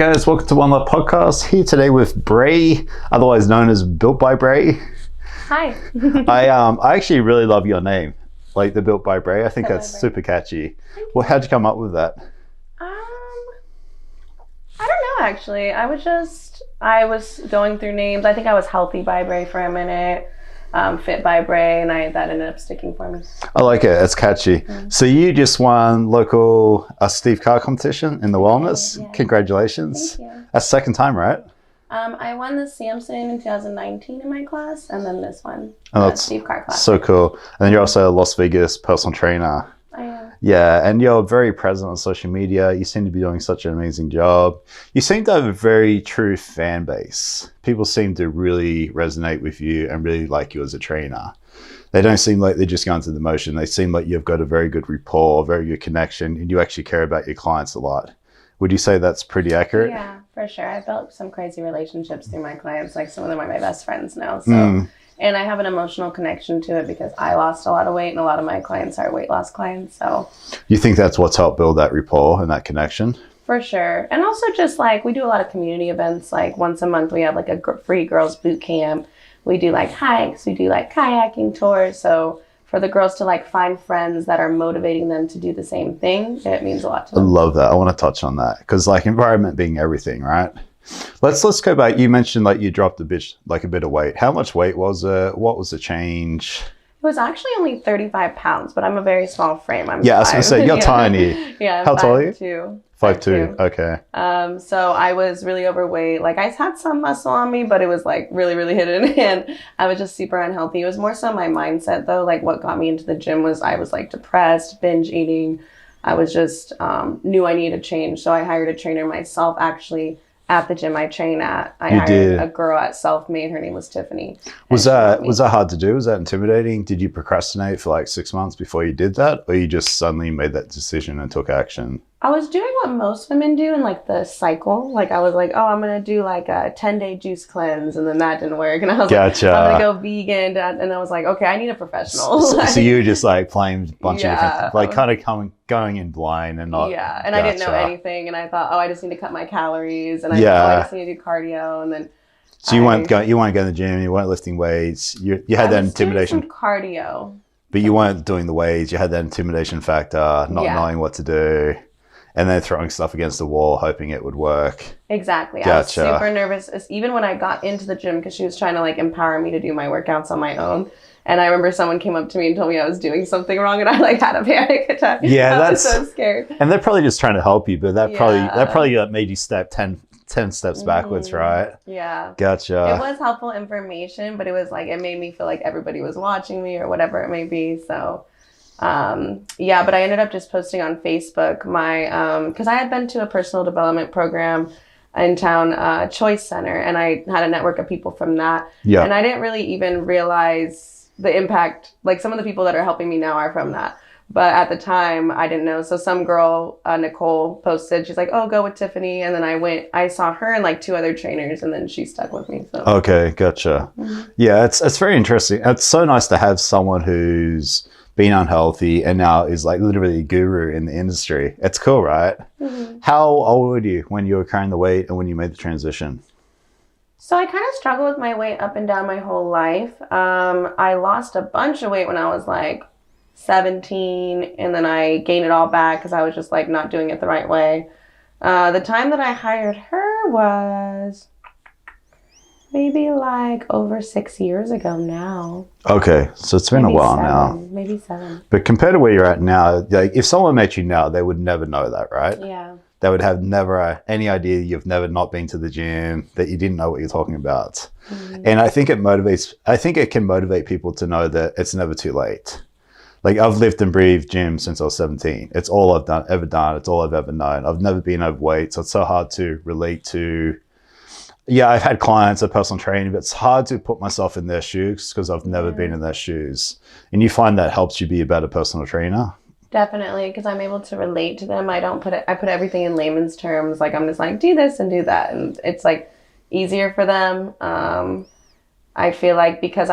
guys, welcome to Onelife Podcast. Here today with Brei, otherwise known as Built by Brei. Hi. I actually really love your name, like the Built by Brei. I think that's super catchy. Well, how'd you come up with that? I don't know actually. I was going through names. I think I was Healthy by Brei for a minute, Fit by Brei, and that ended up sticking for me. I like it. It's catchy. So you just won local Steve Carr competition in the wellness. Yeah. Congratulations. Thank you. That's second time, right? I won the Samson in 2019 in my class, and then this one, that's Steve Carr class. So cool. And then you're also a Las Vegas personal trainer. I am. Yeah, and you're very present on social media. You seem to be doing such an amazing job. You seem to have a very true fan base. People seem to really resonate with you and really like you as a trainer. They don't seem like they're just going through the motion. They seem like you've got a very good rapport, very good connection, and you actually care about your clients a lot. Would you say that's pretty accurate? Yeah, for sure. I've built some crazy relationships through my clients. Like some of them are my best friends now. So. And I have an emotional connection to it because I lost a lot of weight and a lot of my clients are weight loss clients. So you think that's what's helped build that rapport and that connection? For sure. And also just like we do a lot of community events. Like once a month we have like a free girls boot camp. We do like hikes. We do like kayaking tours. So for the girls to like find friends that are motivating them to do the same thing, it means a lot to them. I love that. I want to touch on that because like environment being everything, right? Let's go back. You mentioned like you dropped a bit of weight. How much weight was it? What was the change? It was actually only 35 pounds, but I'm a very small frame. I was going to say, you're tiny. Yeah, how tall are you? 5'2". 5'2". Okay. So I was really overweight. Like I had some muscle on me, but it was like really, really hidden. And I was just super unhealthy. It was more so my mindset though. Like what got me into the gym was I was like depressed, binge eating. I was just knew I needed to change. So I hired a trainer myself actually. At the gym I train at, I hired a girl at Self-Made. Her name was Tiffany. Was that hard to do? Was that intimidating? Did you procrastinate for like 6 months before you did that? Or you just suddenly made that decision and took action? I was doing what most women do in like the cycle. Like I was like, oh, I'm going to do like a 10-day juice cleanse. And then that didn't work. And I was like, I'm going to go vegan. And I was like, okay, I need a professional. So you were just like playing a bunch of different, like kind of going in blind and not. Yeah. And I didn't know anything. And I thought, oh, I just need to cut my calories. And I thought, I just need to do cardio. And then. So you weren't going to the gym. You weren't lifting weights. You had that intimidation. Doing some cardio. But you weren't doing the weights. You had that intimidation factor, not knowing what to do. And then throwing stuff against the wall, hoping it would work. Exactly. I was super nervous, even when I got into the gym, because she was trying to like empower me to do my workouts on my own. And I remember someone came up to me and told me I was doing something wrong, and I like had a panic attack. Yeah, I was so scared. And they're probably just trying to help you, but that probably made you step 10 steps backwards, right? Yeah. Gotcha. It was helpful information, but it was like it made me feel like everybody was watching me or whatever it may be. So. But I ended up just posting on Facebook because I had been to a personal development program in town, Choice Center, and I had a network of people from that. Yeah. And I didn't really even realize the impact. Like some of the people that are helping me now are from that. But at the time, I didn't know. So some girl, Nicole, posted, she's like, oh, go with Tiffany. And then I saw her and like 2 other trainers, and then she stuck with me. So. Okay, gotcha. Yeah, it's very interesting. It's so nice to have someone who's been unhealthy and now is like literally a guru in the industry. It's cool, right? How old were you when you were carrying the weight and when you made the transition? So I kind of struggled with my weight up and down my whole life. I lost a bunch of weight when I was like 17, and then I gained it all back because I was just like not doing it the right way. The time that I hired her was maybe like over 6 years ago now. Okay, so it's been a while now. Maybe 7. But compared to where you're at now, like if someone met you now, they would never know that, right? Yeah. They would have never any idea you've never not been to the gym, that you didn't know what you're talking about. And I think it can motivate people to know that it's never too late. Like I've lived and breathed gym since I was 17. It's all I've ever done. It's all I've ever known. I've never been overweight, so it's so hard to relate to. Yeah, I've had clients of personal training, but it's hard to put myself in their shoes because I've never been in their shoes. And you find that helps you be a better personal trainer? Definitely, because I'm able to relate to them. I put everything in layman's terms. Like I'm just like, do this and do that. And it's like easier for them. I feel like because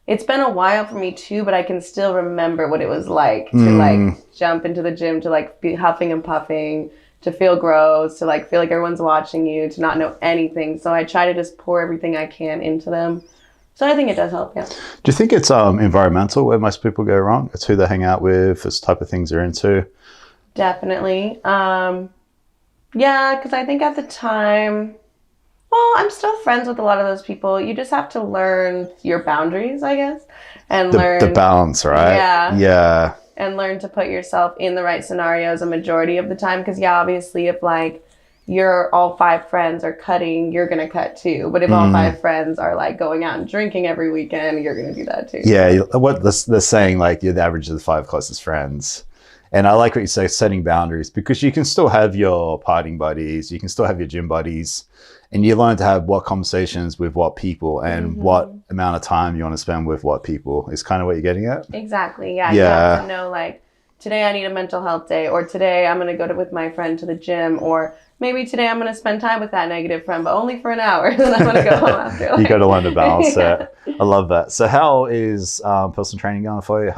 it's been a while for me too, but I can still remember what it was like to like jump into the gym, to like be huffing and puffing, to feel gross, to like feel like everyone's watching you, to not know anything. So I try to just pour everything I can into them. So I think it does help, yeah. Do you think it's environmental where most people go wrong? It's who they hang out with, it's the type of things they're into? Definitely. Yeah, because I think at the time, well, I'm still friends with a lot of those people. You just have to learn your boundaries, I guess, and learn the balance, right? Yeah. And learn to put yourself in the right scenarios a majority of the time. Because yeah, obviously, if like you're all 5 friends are cutting, you're gonna cut too. But if all 5 friends are like going out and drinking every weekend, you're gonna do that too. Yeah, what the saying, like you're the average of the 5 closest friends. And I like what you say, setting boundaries, because you can still have your partying buddies, you can still have your gym buddies, and you learn to have what conversations with what people and what amount of time you want to spend with what people is kind of what you're getting at. Exactly. Yeah. You have to know, like, today I need a mental health day, or today I'm going to go with my friend to the gym, or maybe today I'm going to spend time with that negative friend, but only for an hour. Then I'm going to go home after. Like, you got to learn to balance that. I love that. So how is personal training going for you?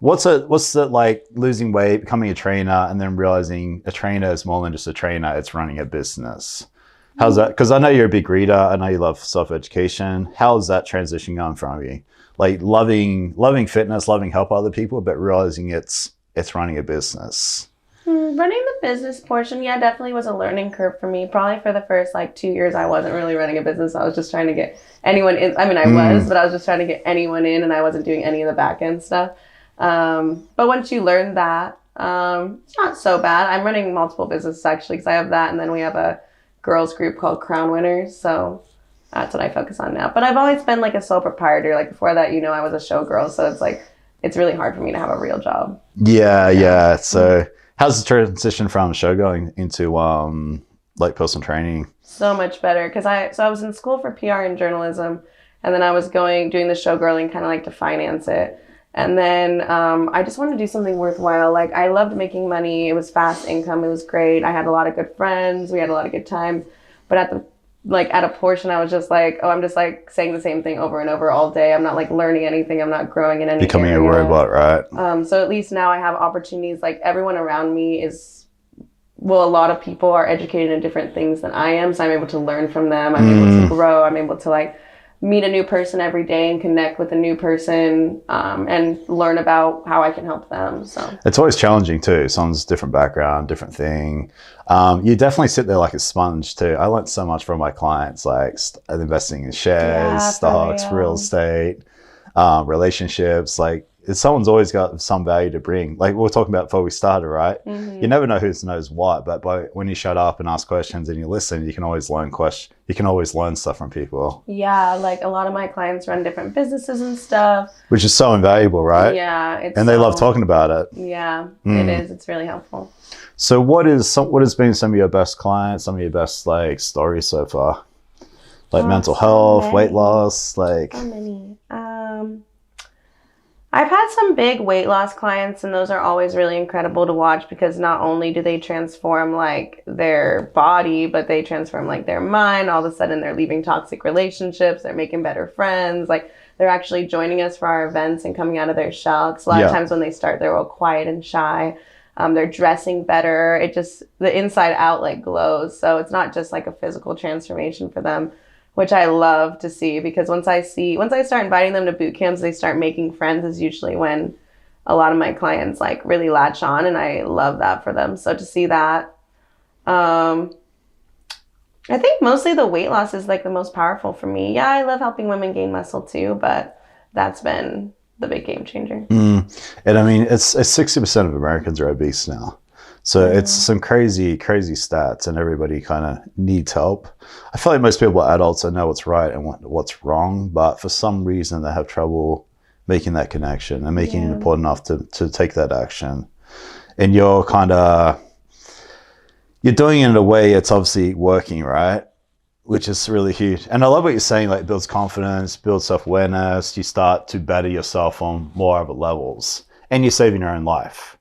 What's it like losing weight, becoming a trainer, and then realizing a trainer is more than just a trainer, it's running a business? How's that? Because I know you're a big reader. I know you love self-education. How's that transition going from you? Like loving fitness, loving help other people, but realizing it's running a business. Running the business portion, yeah, definitely was a learning curve for me. Probably for the first like 2 years, I wasn't really running a business. I was just trying to get anyone in. I mean, I was, but I was just trying to get anyone in, and I wasn't doing any of the back end stuff. But once you learn that, it's not so bad. I'm running multiple businesses actually, because I have that, and then we have a girls group called Crown Winners. So that's what I focus on now. But I've always been like a sole proprietor. Like before that, I was a showgirl. So it's like, it's really hard for me to have a real job. Yeah. So how's the transition from show going into like personal training? So much better. Because I was in school for PR and journalism, and then I was doing the showgirling kind of like to finance it. And then I just wanted to do something worthwhile. Like, I loved making money. It was fast income. It was great. I had a lot of good friends. We had a lot of good time. But at a portion, I was just like, I'm just like saying the same thing over and over all day. I'm not like learning anything. I'm not growing in any Becoming area. a robot, right? So at least now I have opportunities. Like, everyone around me a lot of people are educated in different things than I am. So I'm able to learn from them. I'm able to grow. I'm able to like meet a new person every day and connect with a new person, and learn about how I can help them. So it's always challenging too. Someone's different background, different thing. You definitely sit there like a sponge too. I learned so much from my clients, like investing in shares, stocks, real estate, relationships. Like someone's always got some value to bring. Like we were talking about before we started, right? You never know who knows what, but when you shut up and ask questions and you listen, you can always learn You can always learn stuff from people. Yeah, like a lot of my clients run different businesses and stuff. Which is so invaluable, right? Yeah. They love talking about it. Yeah, it is. It's really helpful. So what has been some of your best clients, some of your best like stories so far? Like mental health, weight loss, like... So many. I've had some big weight loss clients, and those are always really incredible to watch, because not only do they transform like their body, but they transform like their mind. All of a sudden they're leaving toxic relationships, they're making better friends, like they're actually joining us for our events and coming out of their shells. A lot of times when they start, they're all quiet and shy. They're dressing better. It just, the inside out like glows. So it's not just like a physical transformation for them, which I love to see, because once I start inviting them to boot camps, they start making friends, is usually when a lot of my clients like really latch on, and I love that for them. So to see that, I think mostly the weight loss is like the most powerful for me. Yeah, I love helping women gain muscle too, but that's been the big game changer. And I mean, it's 60% of Americans are obese now. So it's some crazy, crazy stats, and everybody kind of needs help. I feel like most people are adults that know what's right and what's wrong, but for some reason they have trouble making that connection and making it important enough to take that action. And you're doing it in a way it's obviously working, right? Which is really huge. And I love what you're saying, like builds confidence, builds self-awareness. You start to better yourself on more other levels, and you're saving your own life.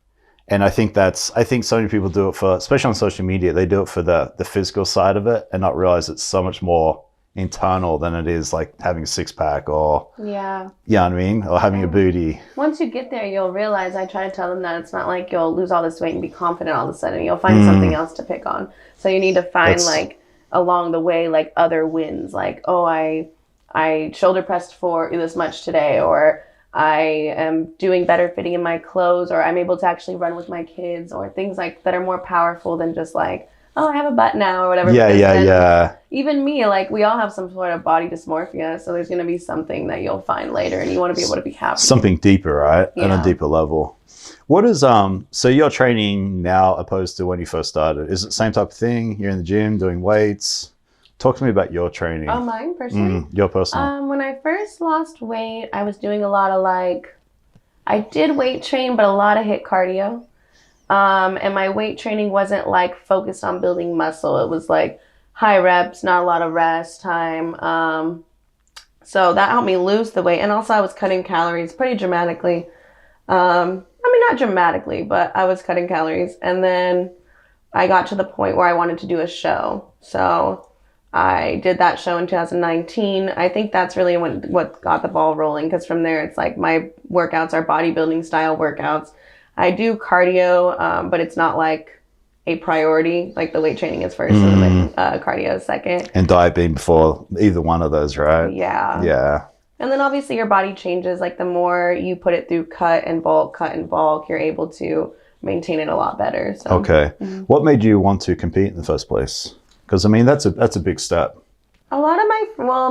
And I think so many people do it for, especially on social media, they do it for the physical side of it and not realize it's so much more internal than it is like having a six pack or, Yeah. you know what I mean? Or having a booty. Once you get there, you'll realize, I try to tell them that it's not like you'll lose all this weight and be confident all of a sudden. You'll find something else to pick on. So you need to find like along the way, like other wins, like, oh, I shoulder pressed for this much today, or I am doing better fitting in my clothes, or I'm able to actually run with my kids, or things like that are more powerful than just like, oh, I have a butt now or whatever. Yeah. Even me, like we all have some sort of body dysmorphia. So there's going to be something that you'll find later and you want to be able to be happy. Something deeper, right? Yeah. On a deeper level. What is, so you're training now opposed to when you first started. Is it the same type of thing? You're in the gym doing weights? Talk to me about your training. Oh, mine personally? Your personal. When I first lost weight, I was doing a lot of I did weight train, but a lot of HIIT cardio. And my weight training wasn't like focused on building muscle. It was like high reps, not a lot of rest time. So that helped me lose the weight. And also I was cutting calories pretty dramatically. Not dramatically, but I was cutting calories. And then I got to the point where I wanted to do a show. So I did that show in 2019. I think that's really what got the ball rolling, because from there it's like my workouts are bodybuilding style workouts. I do cardio, but it's not like a priority. Like the weight training is first and then cardio is second. And diet being before either one of those, right? Yeah. Yeah. And then obviously your body changes. Like the more you put it through cut and bulk, you're able to maintain it a lot better. So. Okay. What made you want to compete in the first place? Because I mean, that's a big step. A lot of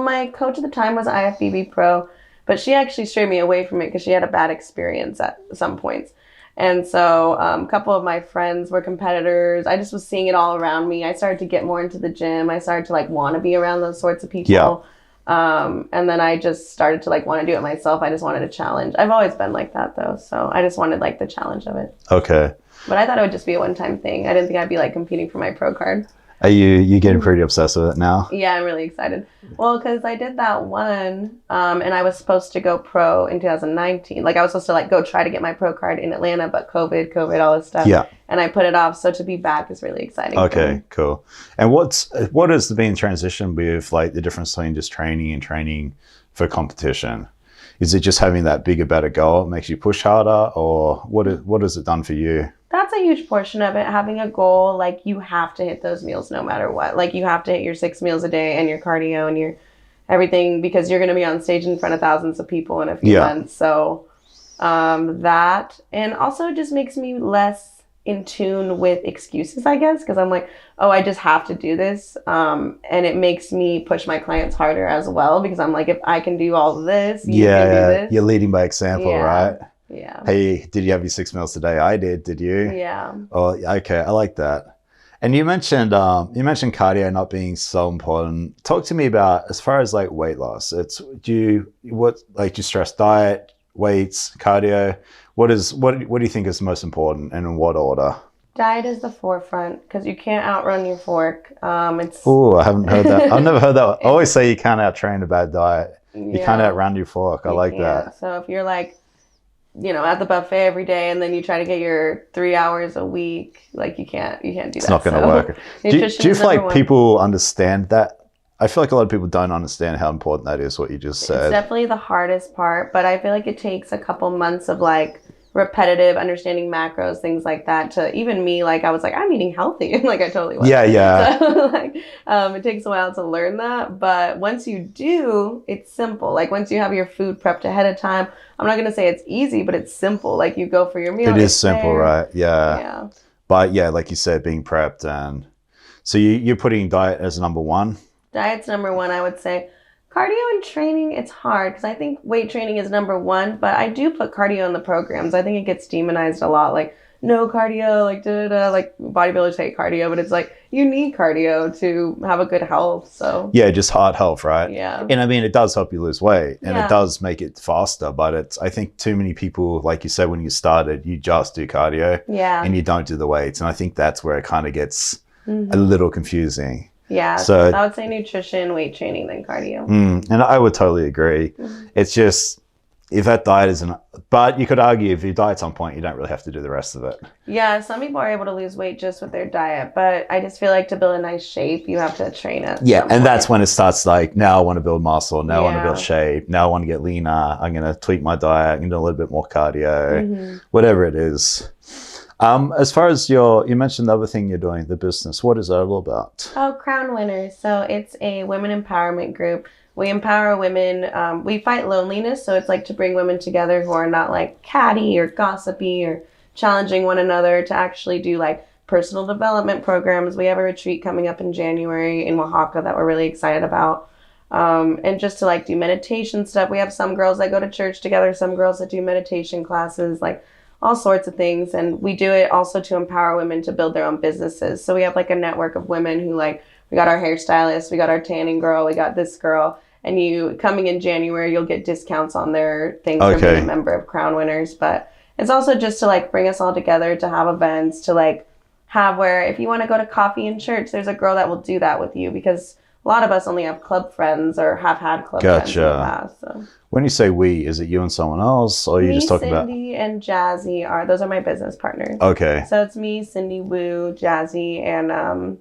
my coach at the time was IFBB Pro, but she actually strayed me away from it because she had a bad experience at some points. And so a couple of my friends were competitors. I just was seeing it all around me. I started to get more into the gym. I started to want to be around those sorts of people. Yeah. And then I just started to want to do it myself. I just wanted a challenge. I've always been like that though. So I just wanted the challenge of it. Okay. But I thought it would just be a one-time thing. I didn't think I'd be competing for my pro card. Are you getting pretty obsessed with it now? Yeah, I'm really excited. Well, because I did that one, and I was supposed to go pro in 2019. I was supposed to go try to get my pro card in Atlanta, but COVID, all this stuff. Yeah. And I put it off. So to be back is really exciting. Okay, cool. And what has been transition with the difference between just training and training for competition? Is it just having that bigger, better goal makes you push harder, or what has it done for you? That's a huge portion of it. Having a goal, you have to hit those meals no matter what. You have to hit your 6 meals a day and your cardio and your everything, because you're going to be on stage in front of thousands of people in a few months. So that, and also just makes me less in tune with excuses, I guess, because I'm oh, I just have to do this. And it makes me push my clients harder as well, because I'm if I can do all this, you can do this. You're leading by example, right? Yeah. Hey, did you have your 6 meals today? I did you? Yeah. Oh, okay. I like that. And you mentioned cardio not being so important. Talk to me about, as far as weight loss. Do you stress diet, weights, cardio? What do you think is most important, and in what order? Diet is the forefront, because you can't outrun your fork. Oh, I haven't heard that. I've never heard that. I always say you can't outtrain a bad diet. You can't outrun your fork. I like that. So if you're at the buffet every day, and then you try to get your 3 hours a week, you can't do that. It's not going to work. Do you feel like people understand that? I feel like a lot of people don't understand how important that is, what you just said. It's definitely the hardest part, but I feel like it takes a couple months of repetitive understanding macros, things like that, to even me, I was I'm eating healthy. I totally was. Yeah. So, it takes a while to learn that, but once you do, it's simple. Once you have your food prepped ahead of time, I'm not going to say it's easy, but it's simple. You go for your meal. It is simple, right? Yeah. Yeah. But yeah, like you said, being prepped. And so you're putting diet as number one? Diet's number one, I would say. Cardio and training, it's hard, because I think weight training is number one, but I do put cardio in the programs. I think it gets demonized a lot, no cardio, bodybuilders hate cardio, but it's you need cardio to have a good health. So yeah, just heart health, right? Yeah. And I mean, it does help you lose weight, and it does make it faster, but I think too many people, like you said, when you started, you just do cardio and you don't do the weights. And I think that's where it kind of gets a little confusing. Yeah, so I would say nutrition, weight training, then cardio. And I would totally agree. It's just, if that diet isn't, but you could argue if you die at some point, you don't really have to do the rest of it. Yeah, some people are able to lose weight just with their diet, but I just feel like to build a nice shape, you have to train it. Yeah, and that's when it starts like, now I want to build muscle, now I want to Yeah. build shape, now I want to get leaner, I'm going to tweak my diet, I'm going to do a little bit more cardio, whatever it is. As far as you mentioned the other thing you're doing, the business, what is that all about? Oh, Crown Winners. So it's a women empowerment group. We empower women. We fight loneliness. So it's like to bring women together who are not like catty or gossipy or challenging one another, to actually do like personal development programs. We have a retreat coming up in January in Oaxaca that we're really excited about. And just to like do meditation stuff. We have some girls that go to church together, some girls that do meditation classes, like all sorts of things. And we do it also to empower women to build their own businesses. So we have like a network of women who like, we got our hairstylist, we got our tanning girl, we got this girl. And you coming in January, you'll get discounts on their things for being a member of Crown Winners. But it's also just to like bring us all together, to have events, to like have where if you want to go to coffee in church, there's a girl that will do that with you, because a lot of us only have club friends or have had club friends in the past. So. When you say we, is it you and someone else, or are you just talking about? Cindy and Jazzy those are my business partners. Okay. So it's me, Cindy, Woo, Jazzy, and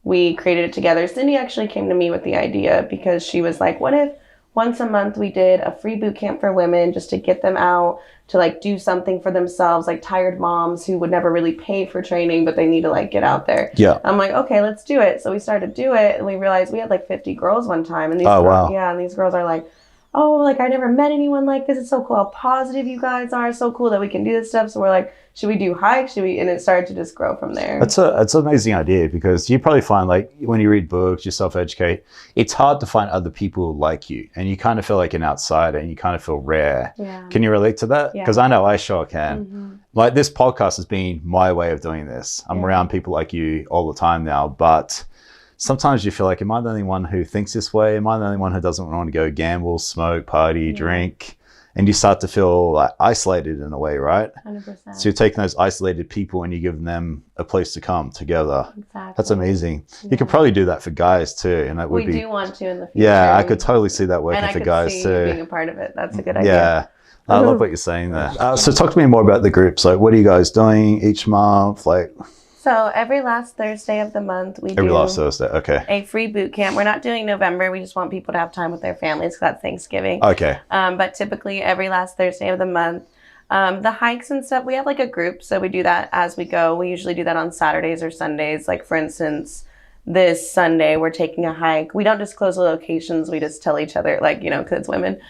we created it together. Cindy actually came to me with the idea because she was like, what if once a month we did a free boot camp for women, just to get them out to like do something for themselves, like tired moms who would never really pay for training, but they need to like get out there. Yeah. I'm like, okay, let's do it. So we started to do it, and we realized we had like 50 girls one time. And these yeah, and these girls are like, oh, like I never met anyone like this. It's so cool how positive you guys are. So cool that we can do this stuff. So we're like, should we do hikes? And it started to just grow from there. It's an amazing idea, because you probably find like when you read books, you self-educate, it's hard to find other people like you, and you kind of feel like an outsider, and you kind of feel rare. Yeah. Can you relate to that? Because I know I sure can. Like this podcast has been my way of doing this. I'm around people like you all the time now, but sometimes you feel like, am I the only one who thinks this way? Am I the only one who doesn't want to go gamble, smoke, party, drink? And you start to feel like isolated in a way, right? 100%. So you're taking those isolated people and you give them a place to come together. Exactly. That's amazing. You could probably do that for guys too, and that would we be. do want to in the future. Yeah, I could totally see that working for guys and I could too. see you being a part of it. That's a good idea. Yeah. I love what you're saying there. So talk to me more about the groups. Like, what are you guys doing each month? Like. So every last Thursday of the month, we do last Thursday, okay. a free boot camp. We're not doing November. We just want people to have time with their families because that's Thanksgiving. Okay. But typically every last Thursday of the month. The hikes and stuff, we have like a group. So we do that as we go. We usually do that on Saturdays or Sundays. Like for instance, this Sunday, we're taking a hike. We don't disclose the locations. We just tell each other, like, because it's women.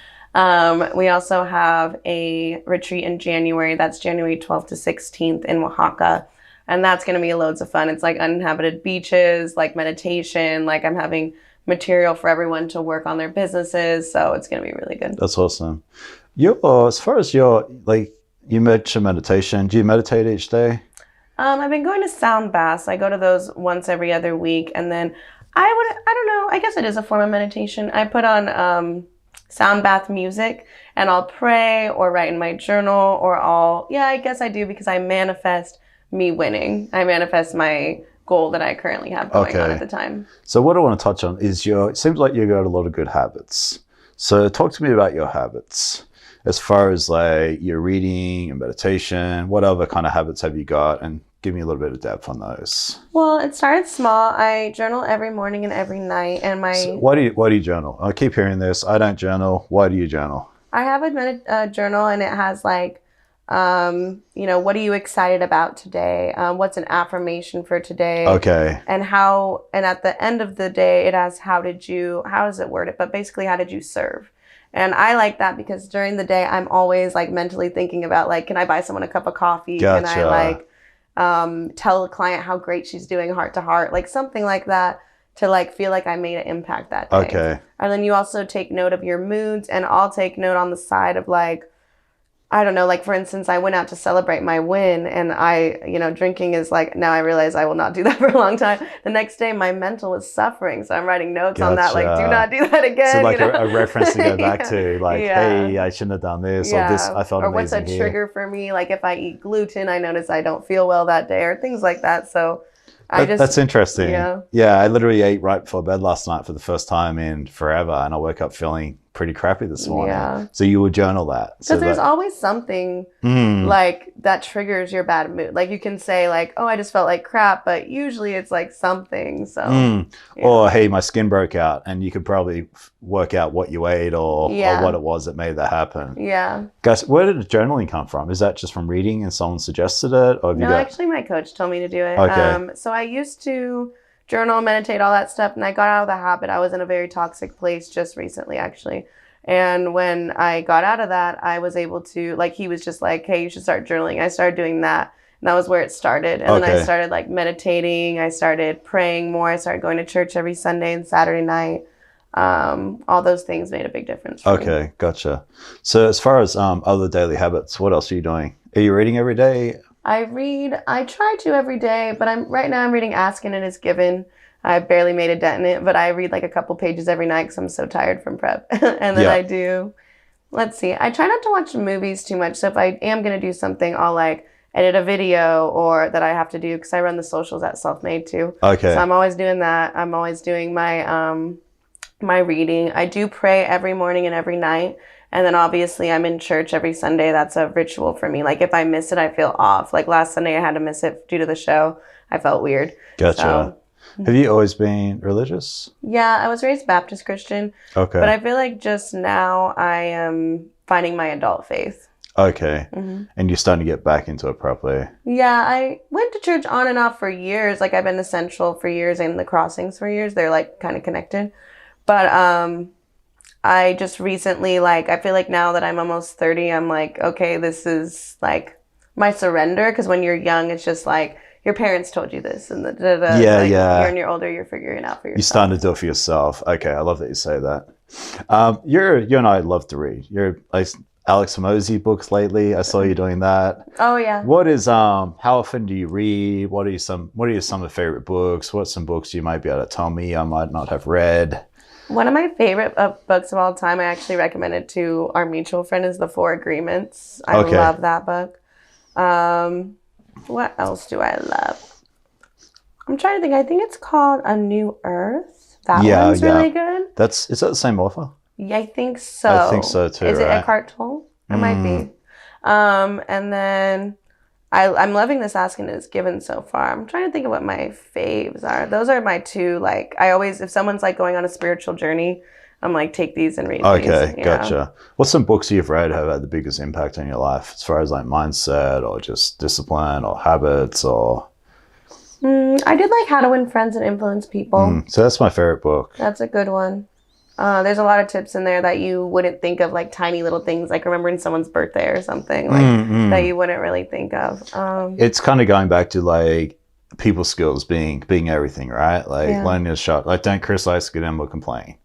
We also have a retreat in January. That's January 12th to 16th in Oaxaca. And that's going to be loads of fun. It's like uninhabited beaches, like meditation, like I'm having material for everyone to work on their businesses. So it's going to be really good. That's awesome. As far as you mentioned meditation, do you meditate each day? I've been going to sound baths. I go to those once every other week. And then I don't know, I guess it is a form of meditation. I put on sound bath music and I'll pray or write in my journal I guess I do, because I manifest me winning. I manifest my goal that I currently have going on at the time. So what I want to touch on is it seems like you got a lot of good habits. So talk to me about your habits as far as like your reading and meditation. What other kind of habits have you got? And give me a little bit of depth on those. Well, it started small. I journal every morning and every night. And So why do you journal? I keep hearing this. I don't journal. Why do you journal? I have a journal, and it has like, what are you excited about today? What's an affirmation for today? Okay. And at the end of the day, it has how is it worded? But basically, how did you serve? And I like that because during the day, I'm always like mentally thinking about like, can I buy someone a cup of coffee? Gotcha. Can I like tell a client how great she's doing heart to heart? Like something like that to like feel like I made an impact that day. Okay. And then you also take note of your moods, and I'll take note on the side of like, I don't know, like for instance, I went out to celebrate my win, and drinking is like, now I realize I will not do that for a long time. The next day, my mental was suffering. So I'm writing notes on that, like, do not do that again. So like a reference to go back to, like, hey, I shouldn't have done this, or this, I felt amazing. Or what's a trigger for me? Like if I eat gluten, I notice I don't feel well that day, or things like that. So that's interesting. Yeah, I literally ate right before bed last night for the first time in forever, and I woke up feeling pretty crappy this morning. Yeah. So you would journal that. Because there's always something like that triggers your bad mood. Like you can say like, oh, I just felt like crap, but usually it's like something. So, or hey, my skin broke out, and you could probably work out what you ate or what it was that made that happen. Yeah. Guys, where did the journaling come from? Is that just from reading and someone suggested it? Or No, actually my coach told me to do it. Okay. So I used to journal, meditate, all that stuff, and I got out of the habit. I was in a very toxic place just recently, actually. And when I got out of that, I was able to, like, he was just like, hey, you should start journaling. I started doing that. And that was where it started. And then I started like meditating. I started praying more. I started going to church every Sunday and Saturday night. All those things made a big difference for me. Okay, gotcha. So as far as other daily habits, what else are you doing? Are you reading every day? I try to every day, but right now I'm reading Ask and It Is Given. I barely made a dent in it, but I read like a couple pages every night because I'm so tired from prep. And then I do, let's see, I try not to watch movies too much. So if I am going to do something, I'll like edit a video or that I have to do because I run the socials at Self-Made too. Okay. So I'm always doing that. I'm always doing my my reading. I do pray every morning and every night. And then obviously I'm in church every Sunday. That's a ritual for me. Like if I miss it, I feel off. Like last Sunday I had to miss it due to the show. I felt weird. Gotcha. So, have you always been religious? Yeah, I was raised Baptist Christian. Okay. But I feel like just now I am finding my adult faith. Okay. And you're starting to get back into it properly. Yeah, I went to church on and off for years. Like I've been to Central for years and the Crossings for years. They're like kind of connected. But I just recently, like, I feel like now that I'm almost 30, I'm like, okay, this is like my surrender. Because when you're young, it's just like your parents told you this. And when you're older, you're figuring it out for yourself. You're starting to do it for yourself. Okay, I love that you say that. You and I love to read. You're like Alex Hormozi books lately. I saw you doing that. Oh, yeah. What is, how often do you read? What are some of your favorite books? What's some books you might be able to tell me I might not have read? One of my favorite books of all time, I actually recommended to our mutual friend, is The Four Agreements. I love that book. What else do I love? I'm trying to think. I think it's called A New Earth. That one's really good. Is that the same author? Yeah, I think so. I think so too. Is it Eckhart Tolle? It might be. And then I'm loving this Ask and It Is Given so far. I'm trying to think of what my faves are. Those are my two, like, I always, if someone's like going on a spiritual journey, I'm like, take these and read these. Okay, gotcha. What's some books you've read have had the biggest impact on your life as far as like mindset or just discipline or habits or? I did like How to Win Friends and Influence People. So that's my favorite book. That's a good one. There's a lot of tips in there that you wouldn't think of, like tiny little things, like remembering someone's birthday or something, like that you wouldn't really think of. It's kind of going back to like people skills being everything, right? Like learning to shut, like don't criticize, get in or complain.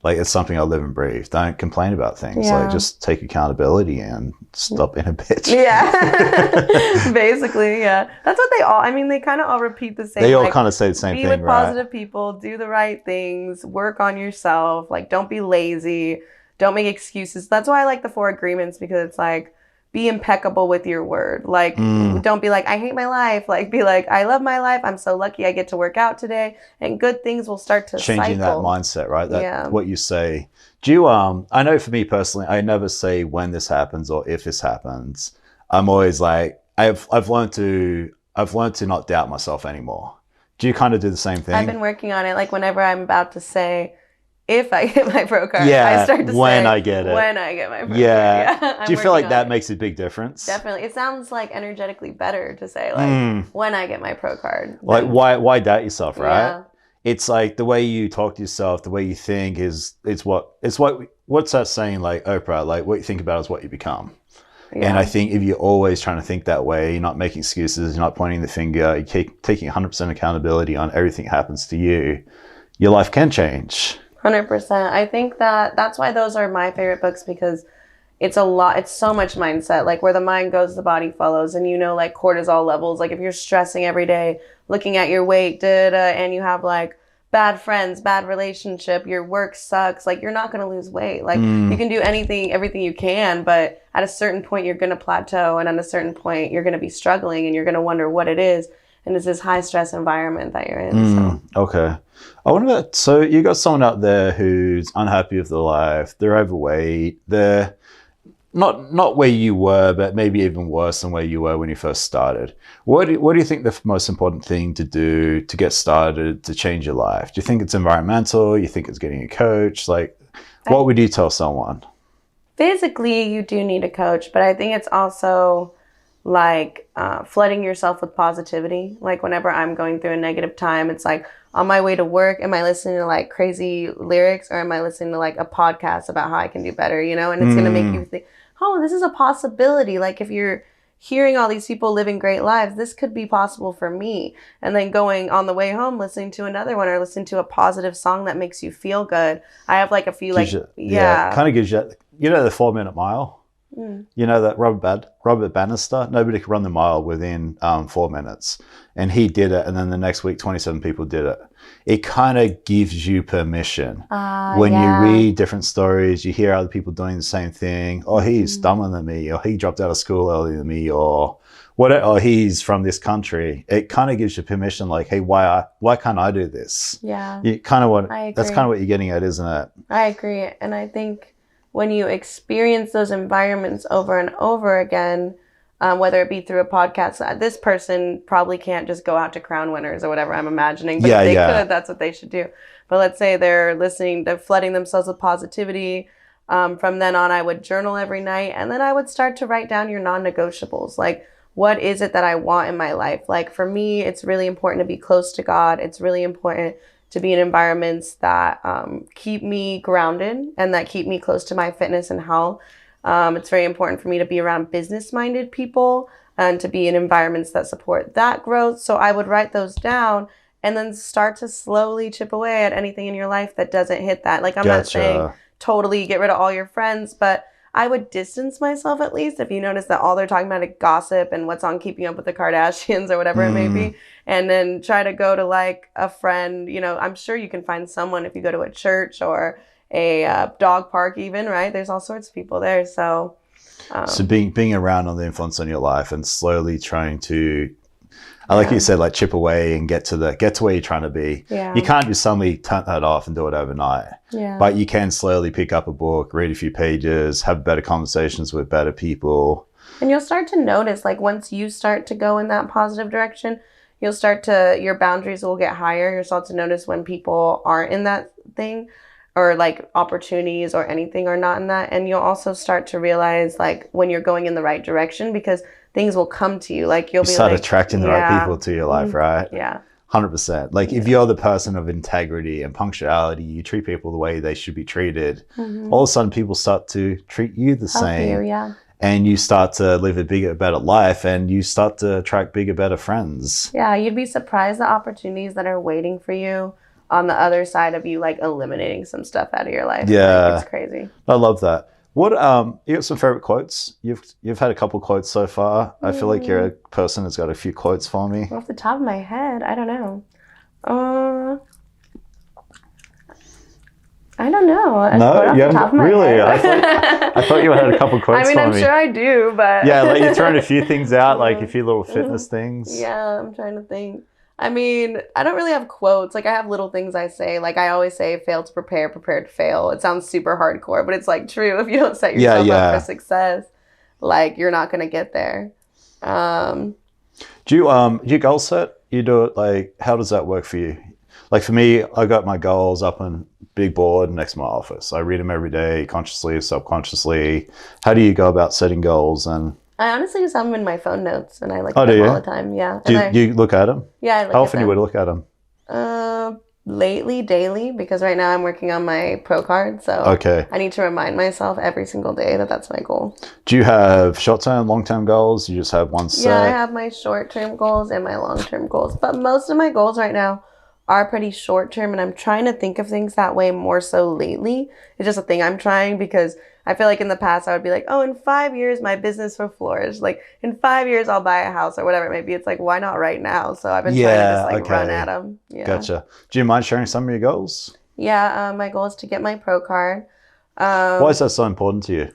Like it's something I live and breathe. Don't complain about things. Like just take accountability and stop being a bitch. Yeah, basically, yeah. That's what they all. I mean, they kind of all repeat the same. They all kind of say the same thing, right? Be with positive people. Do the right things. Work on yourself. Like, don't be lazy. Don't make excuses. That's why I like the Four Agreements, because it's like, be impeccable with your word. Like, don't be like, I hate my life. Like, be like, I love my life. I'm so lucky I get to work out today. And good things will start to changing cycle. That mindset, right? What you say. Do you, I know for me personally, I never say when this happens or if this happens. I'm always like, I've learned to not doubt myself anymore. Do you kind of do the same thing? I've been working on it. Like, whenever I'm about to say, if I get my pro card, I start to when say, I get it. When I get my pro card. Yeah. Do you feel like that makes a big difference? Definitely. It sounds like energetically better to say, like, when I get my pro card. Like, why doubt yourself, right? Yeah. It's like the way you talk to yourself, the way you think what's that saying, like Oprah, like what you think about is what you become. Yeah. And I think if you're always trying to think that way, you're not making excuses, you're not pointing the finger, you keep taking 100% accountability on everything that happens to you, your life can change. 100%. I think that's why those are my favorite books, because it's a lot. It's so much mindset. Like, where the mind goes, the body follows. And like cortisol levels. Like, if you're stressing every day, looking at your weight, and you have like bad friends, bad relationship, your work sucks, like, you're not going to lose weight. Like, you can do everything you can, but at a certain point you're going to plateau, and at a certain point you're going to be struggling and you're going to wonder what it is. and it's this high stress environment that you're in. So. Okay. I wonder, so you got someone out there who's unhappy with their life, they're overweight, they're not where you were, but maybe even worse than where you were when you first started. What do you think the most important thing to do to get started to change your life? Do you think it's environmental? You think it's getting a coach? Like, what would you tell someone? Physically, you do need a coach, but I think it's also like flooding yourself with positivity. Like whenever I'm going through a negative time, it's like on my way to work, am I listening to like crazy lyrics, or am I listening to like a podcast about how I can do better, you know? And it's going to make you think, oh, this is a possibility. Like if you're hearing all these people living great lives, this could be possible for me. And then going on the way home, listening to another one, or listening to a positive song that makes you feel good. I have like a few kind of gives you, the 4-minute mile. You know that Robert Bannister, nobody could run the mile within 4 minutes, and he did it, and then the next week 27 people did it. It kind of gives you permission when you read different stories, you hear other people doing the same thing. Oh, he's dumber than me, or he dropped out of school earlier than me, or he's from this country. It kind of gives you permission, like, hey, why can't I do this? Yeah, you kind of want. That's kind of what you're getting at, isn't it? I agree, and I think when you experience those environments over and over again, whether it be through a podcast, this person probably can't just go out to crown winners or whatever I'm imagining, but if they could, that's what they should do. But let's say they're flooding themselves with positivity. From then on, I would journal every night, and then I would start to write down your non-negotiables. Like, what is it that I want in my life? Like for me, it's really important to be close to God. It's really important to be in environments that keep me grounded and that keep me close to my fitness and health. It's very important for me to be around business-minded people and to be in environments that support that growth. So I would write those down and then start to slowly chip away at anything in your life that doesn't hit that. Like I'm not saying totally get rid of all your friends, but I would distance myself at least if you notice that all they're talking about is gossip and what's on Keeping Up with the Kardashians or whatever it may be. And then try to go to like a friend, I'm sure you can find someone if you go to a church or a dog park even, right? There's all sorts of people there. So being around on the influence on your life and slowly trying to, like you said, like chip away and get to where you're trying to be. Yeah. You can't just suddenly turn that off and do it overnight. Yeah. But you can slowly pick up a book, read a few pages, have better conversations with better people. And you'll start to notice, like once you start to go in that positive direction, your boundaries will get higher. You'll start to notice when people aren't in that thing, or like opportunities or anything are not in that. And you'll also start to realize like when you're going in the right direction, because things will come to you. Like you'll start attracting the right people to your life, right? Yeah. 100%. Like if you're the person of integrity and punctuality, you treat people the way they should be treated. All of a sudden people start to treat you the same. And you start to live a bigger, better life, and you start to attract bigger, better friends. Yeah, you'd be surprised the opportunities that are waiting for you on the other side of you, like eliminating some stuff out of your life. Yeah. Like, it's crazy. I love that. What you got some favorite quotes? You've had a couple quotes so far. I feel like you're a person that's got a few quotes for me. Off the top of my head, I don't know. I don't know. No, you haven't really. I thought you had a couple quotes. I mean, I'm sure I do, but yeah, like you're throwing a few things out, like a few little fitness things. Yeah, I'm trying to think. I mean, I don't really have quotes. Like I have little things I say. Like I always say, fail to prepare, prepare to fail. It sounds super hardcore, but it's like true. If you don't set yourself up for success, like you're not gonna get there. Do you goal set? You do it like, how does that work for you? Like for me, I got my goals up on big board next to my office. I read them every day, consciously, subconsciously. How do you go about setting goals? And I honestly just have them in my phone notes, and I look at them all the time. Yeah. Do you look at them? Yeah, I look How often you would look at them? Lately, daily, because right now I'm working on my pro card. So I need to remind myself every single day that that's my goal. Do you have short-term, long-term goals? You just have one set? Yeah, I have my short-term goals and my long-term goals. But most of my goals right now are pretty short-term, and I'm trying to think of things that way more so lately. It's just a thing I'm trying, because I feel like in the past I would be like, oh, in 5 years my business will flourish. Like in 5 years I'll buy a house or whatever it may be. It's like, why not right now? So I've been trying to just run at them. Yeah. Gotcha. Do you mind sharing some of your goals? Yeah, my goal is to get my pro card. Why is that so important to you?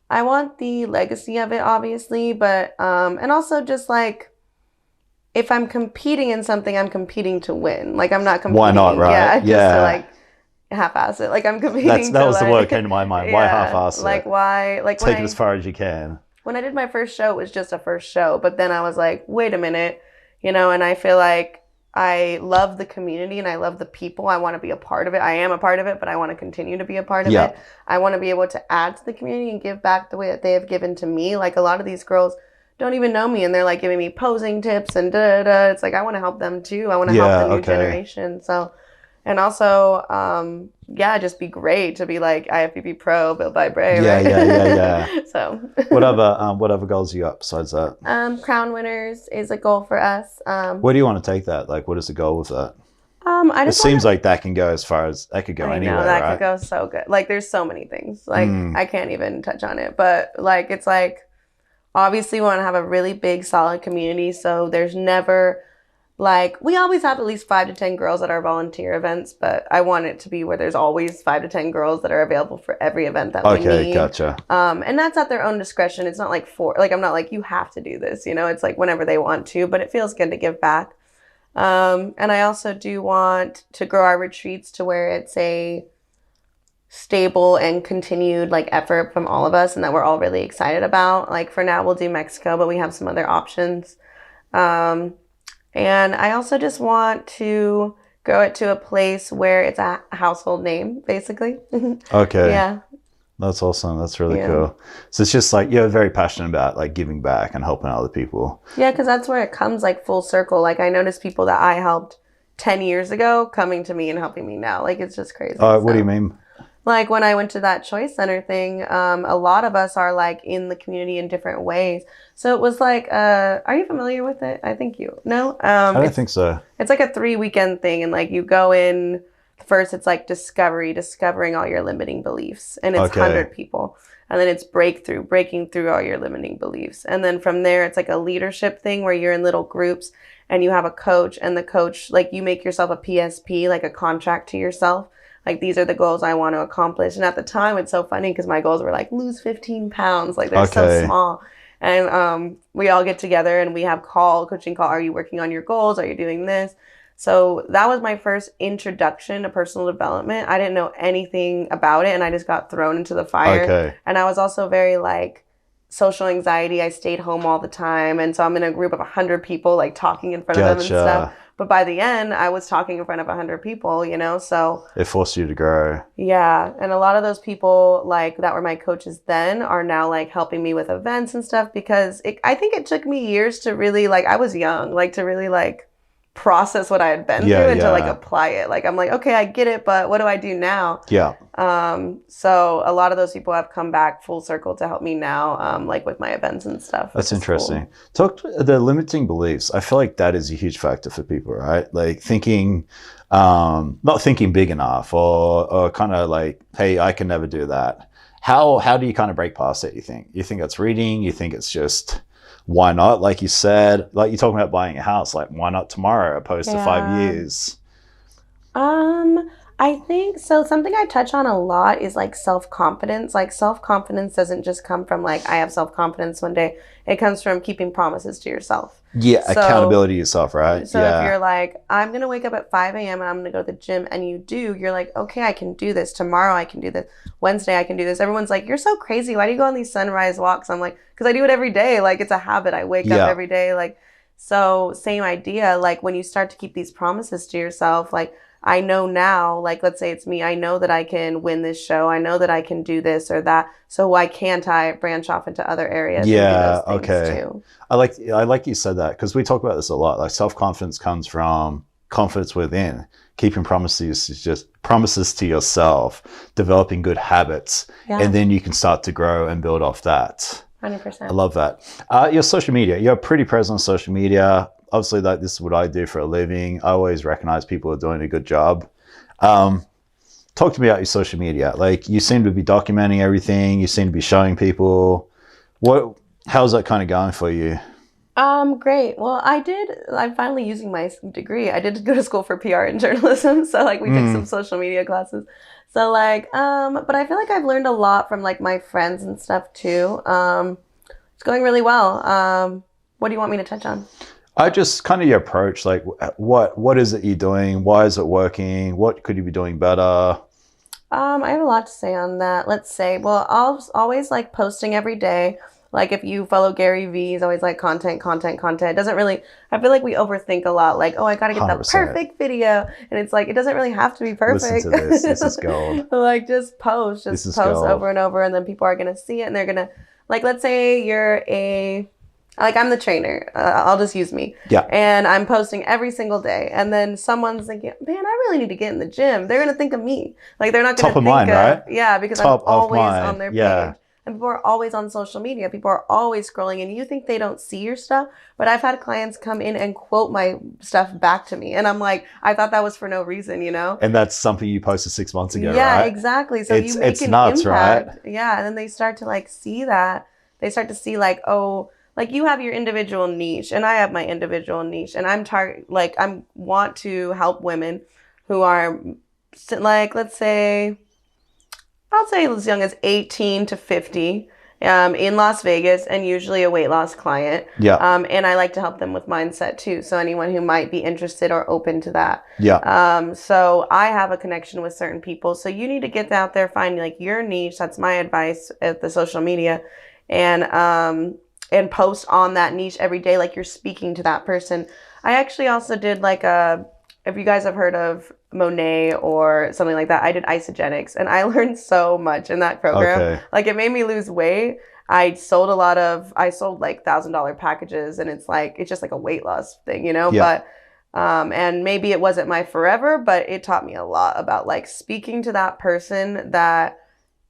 I want the legacy of it, obviously, but and also just like if I'm competing in something, I'm competing to win. Like, I'm not competing. Why not, right? Just to like half-ass it. Like, I'm competing that to was the like, word came to my mind. Why half-ass it? Like, why? Like, take it as far as you can. When I did my first show, it was just a first show. But then I was like, wait a minute, and I feel like I love the community and I love the people. I want to be a part of it. I am a part of it, but I want to continue to be a part of it. I want to be able to add to the community and give back the way that they have given to me. Like, a lot of these girls don't even know me and they're like giving me posing tips and da-da-da. It's like, I want to help them too. I want to help the new generation. So, and also, just be great to be like IFBB Pro, built by Brei. Yeah. So, what other goals you got besides that? Crown winners is a goal for us. Where do you want to take that? Like, what is the goal with that? It seems like that can go as far as that could go anywhere. I know that could go so good. Like, there's so many things. Like, I can't even touch on it. But like, it's like, obviously, we want to have a really big, solid community. So there's never. Like, we always have at least 5 to 10 girls at our volunteer events, but I want it to be where there's always 5 to 10 girls that are available for every event that we need. Okay, gotcha. And that's at their own discretion. It's not like I'm not like, you have to do this, It's like whenever they want to, but it feels good to give back. And I also do want to grow our retreats to where it's a stable and continued like effort from all of us and that we're all really excited about. Like, for now, we'll do Mexico, but we have some other options. And I also just want to grow it to a place where it's a household name, basically. Okay. Yeah. That's awesome. That's really cool. So it's just like, you're very passionate about like giving back and helping other people. Yeah, because that's where it comes like full circle. Like, I noticed people that I helped 10 years ago coming to me and helping me now. Like, it's just crazy. What do you mean? Like, when I went to that choice center thing, a lot of us are like in the community in different ways. So it was like, are you familiar with it? I think no. I don't think so. It's like a 3-weekend thing, and like you go in first. It's like discovering all your limiting beliefs, and it's 100 people, and then it's breaking through all your limiting beliefs, and then from there it's like a leadership thing where you're in little groups and you have a coach, and the coach, like, you make yourself a PSP, like a contract to yourself. Like, these are the goals I want to accomplish. And at the time, it's so funny because my goals were like, lose 15 pounds. Like, they're so small. And we all get together and we have coaching call. Are you working on your goals? Are you doing this? So that was my first introduction to personal development. I didn't know anything about it, and I just got thrown into the fire. And I was also very like social anxiety. I stayed home all the time. And so I'm in a group of 100 people, like talking in front of them and stuff. But by the end, I was talking in front of 100 people, so. It forced you to grow. Yeah. And a lot of those people, like, that were my coaches then are now, like, helping me with events and stuff because I think it took me years to really, like, I was young, like, to really, like, process what I had been through and to, like, apply it. Like, I'm like, okay, I get it, but what do I do now? Yeah. So a lot of those people have come back full circle to help me now, like with my events and stuff. That's interesting. Cool. Talk to the limiting beliefs. I feel like that is a huge factor for people, right? Like thinking, not thinking big enough or kind of like, hey, I can never do that. How do you kind of break past it, you think? You think it's reading? You think it's just, why not? Like you said, like you're talking about buying a house, like why not tomorrow opposed to 5 years? I think so. Something I touch on a lot is like self-confidence. Like self-confidence doesn't just come from like, I have self-confidence one day. It comes from keeping promises to yourself. Yeah. So, accountability to yourself, right? So if you're like, I'm going to wake up at 5 a.m. and I'm going to go to the gym, and you do, you're like, okay, I can do this. Tomorrow I can do this. Wednesday I can do this. Everyone's like, you're so crazy. Why do you go on these sunrise walks? I'm like, because I do it every day. Like, it's a habit. I wake up every day. Like, so same idea. Like when you start to keep these promises to yourself, like, I know now, like, let's say it's me, I know that I can win this show. I know that I can do this or that. So why can't I branch off into other areas? Yeah. And do those things too? I like you said that because we talk about this a lot. Like self-confidence comes from confidence within. Keeping promises is just promises to yourself, developing good habits, and then you can start to grow and build off that. 100%. I love that. Your social media, you're pretty present on social media. Obviously, like this is what I do for a living. I always recognize people are doing a good job. Talk to me about your social media. Like you seem to be documenting everything. You seem to be showing people. How's that kind of going for you? Great. Well, I'm finally using my degree. I did go to school for PR and journalism. So like we took some social media classes. So like, but I feel like I've learned a lot from like my friends and stuff too. It's going really well. What do you want me to touch on? I just kind of your approach, like what is it you're doing? Why is it working? What could you be doing better? I have a lot to say on that. Let's say, well, I'll always like posting every day. Like if you follow Gary Vee, he's always like content. It doesn't really, I feel like we overthink a lot. Like, oh, I got to get the 100%. perfect video. And it's like, it doesn't really have to be perfect. Listen to this. This is gold. Like just post gold. over and over. And then people are going to see it and they're going to, like, let's say I'm the trainer. I'll just use me. Yeah. And I'm posting every single day. And then someone's thinking, man, I really need to get in the gym. They're going to think of me. Like they're not going to think mind, right? Yeah, because Top I'm always of mind. on their Yeah. page. And people are always on social media. People are always scrolling and you think they don't see your stuff. But I've had clients come in and quote my stuff back to me. And I'm like, I thought that was for no reason, you know? And that's something you posted 6 months ago, yeah, right? Exactly. So you make an nuts, impact. right? Yeah. And then they start to like see that. They start to see like, oh, like you have your individual niche and I have my individual niche. And I want to help women who are like, let's say, I'll say as young as 18 to 50 in Las Vegas and usually a weight loss client. Yeah. And I like to help them with mindset too. So anyone who might be interested or open to that. Yeah. So I have a connection with certain people. So you need to get out there, find like your niche. That's my advice at the social media and post on that niche every day. Like you're speaking to that person. I actually also did like if you guys have heard of Monet or something like that, I did isogenics and I learned so much in that program. Okay. Like it made me lose weight. I sold like $1,000 packages and it's just like a weight loss thing, you know? Yeah. But, and maybe it wasn't my forever, but it taught me a lot about like speaking to that person that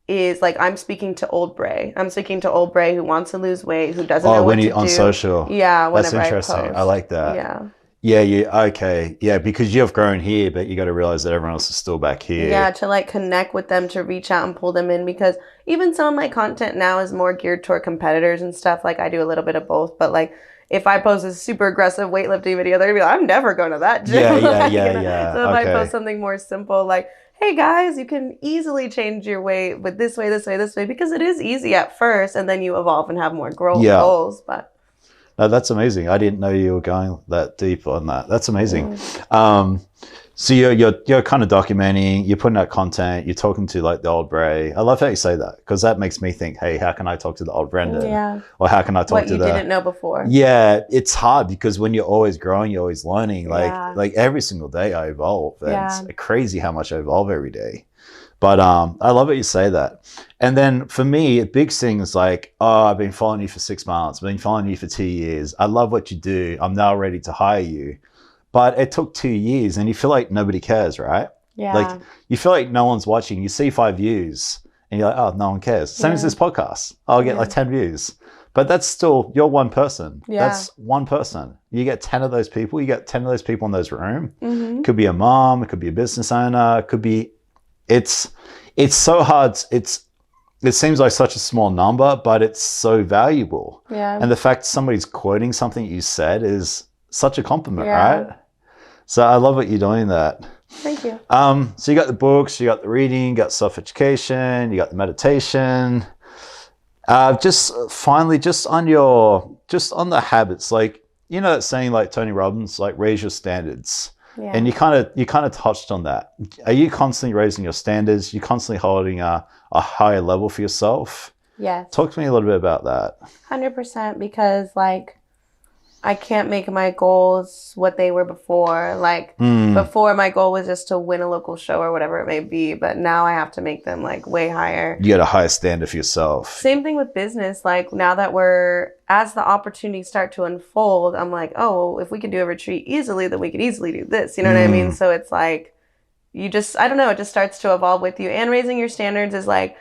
is like, I'm speaking to old Brei. I'm speaking to old Brei who wants to lose weight, who doesn't know what to do. On social. Yeah. That's interesting. I like that. Yeah. Yeah, okay. Yeah, because you've grown here, but you got to realize that everyone else is still back here. Yeah, to like connect with them, to reach out and pull them in, because even some of my content now is more geared toward competitors and stuff. Like I do a little bit of both, but like if I post a super aggressive weightlifting video, they're gonna be like, I'm never going to that gym. Yeah. So if okay. I post something more simple, like, hey guys, you can easily change your weight with this way, because it is easy at first, and then you evolve and have more goals. But no, that's amazing. I didn't know you were going that deep on that. That's amazing. So you're kind of documenting, you're putting out content, you're talking to like the old Brei. I love how you say that because that makes me think, hey, how can I talk to the old Brendan? Yeah. Or how can I talk to what you didn't know before? Yeah, it's hard because when you're always growing, you're always learning. Like every single day I evolve. And it's crazy how much I evolve every day. But I love it you say that. And then for me, big things like, oh, I've been following you for 6 months. I've been following you for 2 years. I love what you do. I'm now ready to hire you. But it took 2 years and you feel like nobody cares, right? Yeah. Like you feel like no one's watching. You see 5 views and you're like, oh, no one cares. Same as this podcast. I'll get like 10 views. But that's still, you're one person. Yeah. That's one person. You get 10 of those people. You get 10 of those people in those room. Mm-hmm. It could be a mom. It could be a business owner. It could be... It's so hard. It seems like such a small number, but it's so valuable. Yeah. And the fact somebody's quoting something you said is such a compliment, right? So I love what you're doing that. Thank you. So you got the books, you got the reading, you got self-education, you got the meditation. Just finally, just on the habits, like, you know, that saying like Tony Robbins, like raise your standards. Yeah. And you kind of touched on that. Are you constantly raising your standards? You're constantly holding a higher level for yourself? Yes. Talk to me a little bit about that. 100%, because like I can't make my goals what they were before. Like before, my goal was just to win a local show or whatever it may be. But now I have to make them like way higher. You got a higher standard for yourself. Same thing with business. Like now that as the opportunities start to unfold, I'm like, oh, if we can do a retreat easily, then we could easily do this. You know what I mean? So it's like, I don't know, it just starts to evolve with you. And raising your standards is like,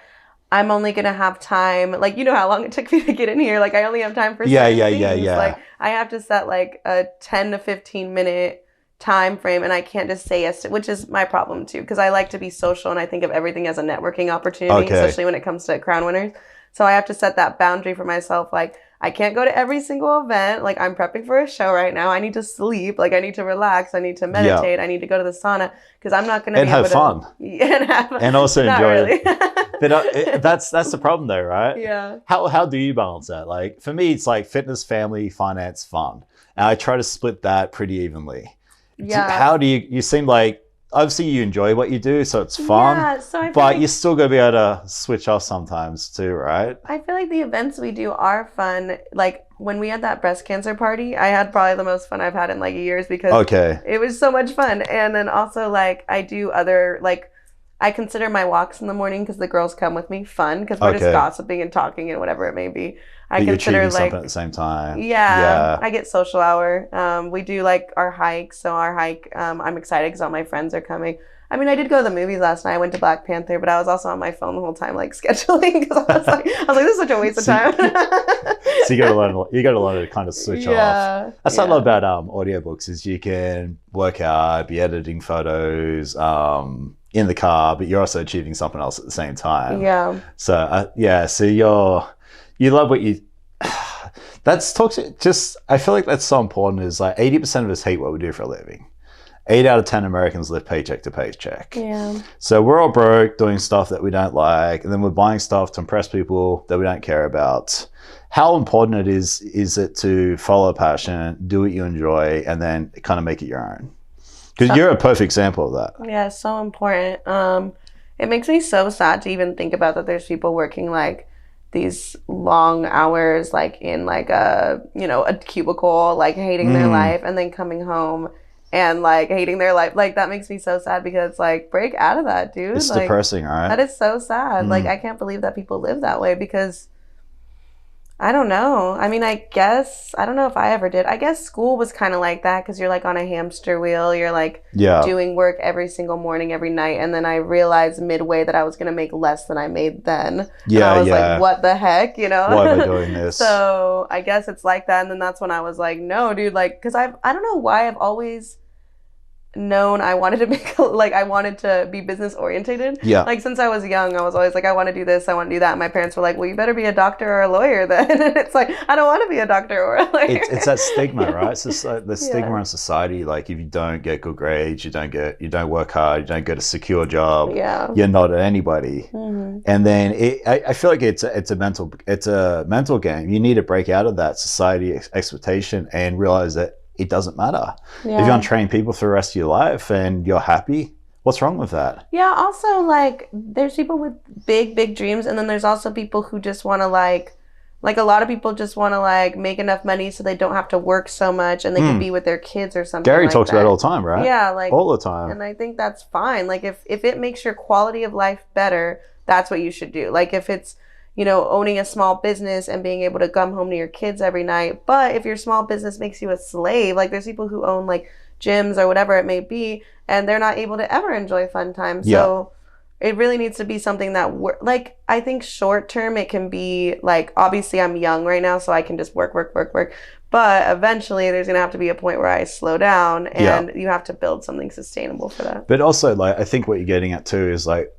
I'm only going to have time. Like, you know how long it took me to get in here. Like, I only have time for certain things. Like, I have to set like a 10 to 15 minute time frame, and I can't just say yes to, which is my problem too, because I like to be social and I think of everything as a networking opportunity, especially when it comes to crown winners. So I have to set that boundary for myself. Like, I can't go to every single event. Like, I'm prepping for a show right now. I need to sleep. Like, I need to relax. I need to meditate. I need to go to the sauna, because I'm not going to be able to... And have fun. And also enjoy it. But that's the problem though, right? Yeah. How do you balance that? Like, for me, it's like fitness, family, finance, fun. and I try to split that pretty evenly. Yeah. How do you seem like, obviously you enjoy what you do, so it's fun, so but you still got to be able to switch off sometimes too, right? I feel like the events we do are fun. Like when we had that breast cancer party, I had probably the most fun I've had in like years because it was so much fun. And then also like I do other, like I consider my walks in the morning because the girls come with me fun because we're just gossiping and talking and whatever it may be. But you're achieving something at the same time. Yeah. I get social hour. We do like our hike. So our hike, I'm excited because all my friends are coming. I mean, I did go to the movies last night. I went to Black Panther, but I was also on my phone the whole time, like scheduling because I was like, this is such a waste of time. So you got to learn to kind of switch off. That's what I love about audiobooks is you can work out, be editing photos in the car, but you're also achieving something else at the same time. Yeah. So so you love what you. That's toxic. Just I feel like that's so important. Is like 80% of us hate what we do for a living. 8 out of 10 Americans live paycheck to paycheck. Yeah. So we're all broke doing stuff that we don't like, and then we're buying stuff to impress people that we don't care about. How important is it to follow a passion, do what you enjoy, and then kind of make it your own? Because you're a perfect example of that. Yeah, it's so important. It makes me so sad to even think about that there's people working like these long hours, like in like a cubicle, like hating their life, and then coming home and like hating their life. Like that makes me so sad because like break out of that, dude. It's like, depressing, right? That is so sad. Like I can't believe that people live that way because I don't know. I mean, I guess, I don't know if I ever did. I guess school was kind of like that because you're like on a hamster wheel. You're like doing work every single morning, every night. And then I realized midway that I was going to make less than I made then. Yeah, and I was like, what the heck, Why am I doing this? So I guess it's like that. And then that's when I was like, no, dude, like, because I don't know why I've always known I wanted to I wanted to be business orientated. Yeah. Like since I was young, I was always like, I want to do this, I want to do that. And my parents were like, well, you better be a doctor or a lawyer then. And it's like, I don't want to be a doctor or a lawyer. It's that stigma, right? It's just like the stigma in society. Like if you don't get good grades, you don't work hard, you don't get a secure job, you're not anybody. And then I feel like it's a mental game. You need to break out of that society expectation and realize that it doesn't matter. If you want to train people for the rest of your life and you're happy, what's wrong with that? Yeah, also, like, there's people with big, big dreams, and then there's also people who just want to, like a lot of people just want to, like, make enough money so they don't have to work so much and they can be with their kids or something. Gary talks about it all the time, right? Yeah, like... all the time. And I think that's fine. Like, if it makes your quality of life better, that's what you should do. Like, if it's owning a small business and being able to come home to your kids every night. But if your small business makes you a slave, like there's people who own like gyms or whatever it may be, and they're not able to ever enjoy fun time. So it really needs to be something that like, I think short term it can be like, obviously I'm young right now, so I can just work. But eventually there's going to have to be a point where I slow down and you have to build something sustainable for that. But also like, I think what you're getting at too is like,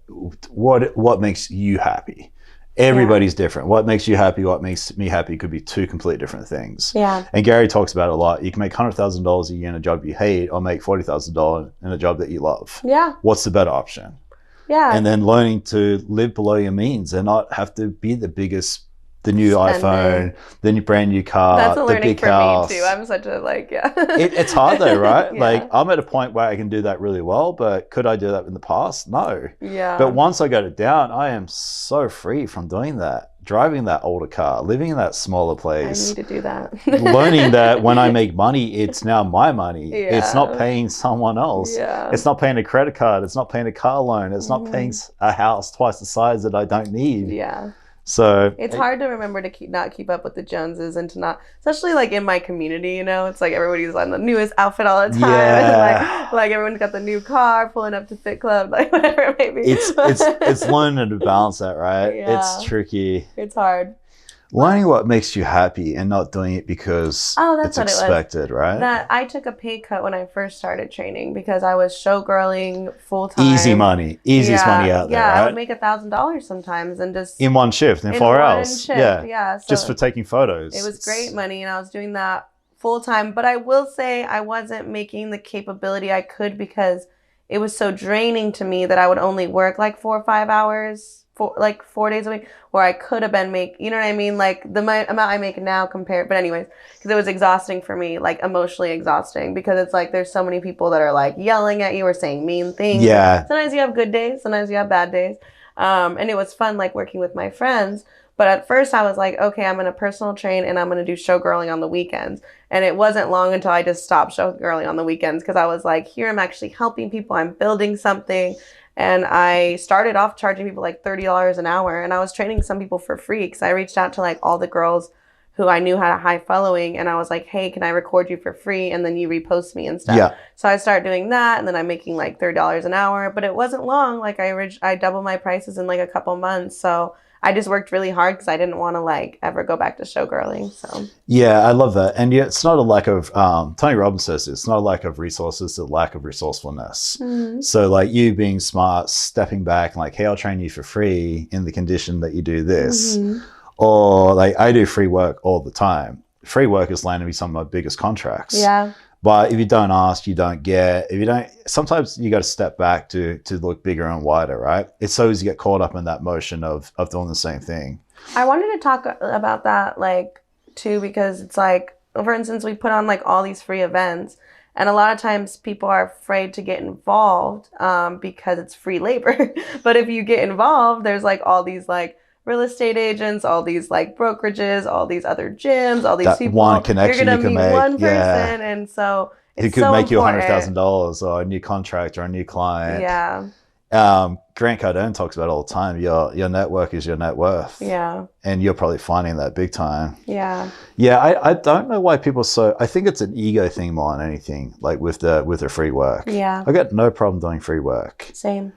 what makes you happy? Everybody's different. What makes you happy, what makes me happy could be two completely different things. Yeah. And Gary talks about it a lot. You can make $100,000 a year in a job you hate or make $40,000 in a job that you love. Yeah. What's the better option? Yeah. And then learning to live below your means and not have to be the biggest, the new iPhone, the new brand new car, that's a the learning big for house. Me too. I'm such a it's hard though, right? Like I'm at a point where I can do that really well, but could I do that in the past? No. Yeah. But once I got it down, I am so free from doing that. Driving that older car, living in that smaller place. I need to do that. Learning that when I make money, it's now my money. Yeah. It's not paying someone else. Yeah. It's not paying a credit card. It's not paying a car loan. It's not paying a house twice the size that I don't need. Yeah. So it's hard to remember to not keep up with the Joneses and to not, especially like in my community, it's like everybody's on the newest outfit all the time. Yeah. And like everyone's got the new car, pulling up to Fit Club, like whatever it may be. It's learning to balance that, right? Yeah. It's tricky. It's hard. Learning what makes you happy and not doing it because it's expected, right? That I took a pay cut when I first started training because I was showgirling full time. Easy money, easiest money out there. Yeah, right? I would make $1,000 sometimes and just in one shift, in 4 hours. Yeah, so just for taking photos. It was great money, and I was doing that full time. But I will say I wasn't making the capability I could because it was so draining to me that I would only work like 4 or 5 hours. 4 days a week, where I could have been you know what I mean? Like the amount I make now compared, but anyways, because it was exhausting for me, like emotionally exhausting, because it's like there's so many people that are like yelling at you or saying mean things. Yeah. Sometimes you have good days, sometimes you have bad days. And it was fun, like working with my friends. But at first I was like, okay, I'm going to personal train and I'm going to do showgirling on the weekends. And it wasn't long until I just stopped showgirling on the weekends, because I was like, here I'm actually helping people. I'm building something. And I started off charging people like $30 an hour. And I was training some people for free, because I reached out to like all the girls who I knew had a high following. And I was like, hey, can I record you for free? And then you repost me and stuff. Yeah. So I started doing that. And then I'm making like $30 an hour. But it wasn't long. Like I doubled my prices in like a couple months. So I just worked really hard, because I didn't want to like ever go back to showgirling. So yeah, I love that. And yeah, it's not a lack of Tony Robbins says it's not a lack of resources, it's a lack of resourcefulness. Mm-hmm. So like you being smart, stepping back, like, hey, I'll train you for free in the condition that you do this. Mm-hmm. Or like I do free work all the time. Free work has landed me some of my biggest contracts. Yeah. But if you don't ask, you don't get. If you don't, sometimes you got to step back to look bigger and wider, right? It's so easy to get caught up in that motion of doing the same thing. I wanted to talk about that, like, too, because it's like, for instance, we put on like all these free events, and a lot of times people are afraid to get involved because it's free labor. But if you get involved, there's like all these like real estate agents, all these like brokerages, all these other gyms, all these that people. One connection you're you gonna can meet make. one person, yeah. And so it's who could so make important. you $100,000 or a new contract or a new client. Yeah. Grant Cardone talks about it all the time. Your network is your net worth. Yeah. And you're probably finding that big time. Yeah. Yeah, I don't know why people I think it's an ego thing more than anything, like with the free work. Yeah. I got no problem doing free work. Same.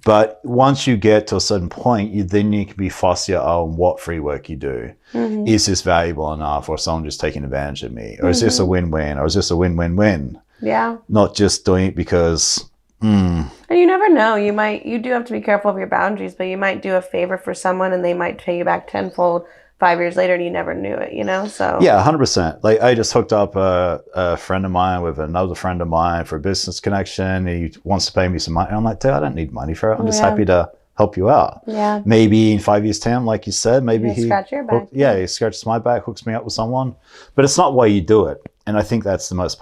But once you get to a certain point, you can be fussier on what free work you do. Mm-hmm. Is this valuable enough, or is someone just taking advantage of me? Or is this a win-win? Or is this a win-win-win? Yeah. Not just doing it because... And you never know. You do have to be careful of your boundaries, but you might do a favor for someone and they might pay you back tenfold 5 years later, and you never knew it, you know? So yeah, 100%. Like I just hooked up a friend of mine with another friend of mine for a business connection. He wants to pay me some money. I'm like, dude, I don't need money for it. I'm just happy to help you out. Yeah. Maybe in 5 years' time, like you said, maybe he scratch your back. He scratches my back, hooks me up with someone. But it's not why you do it. And I think that's the most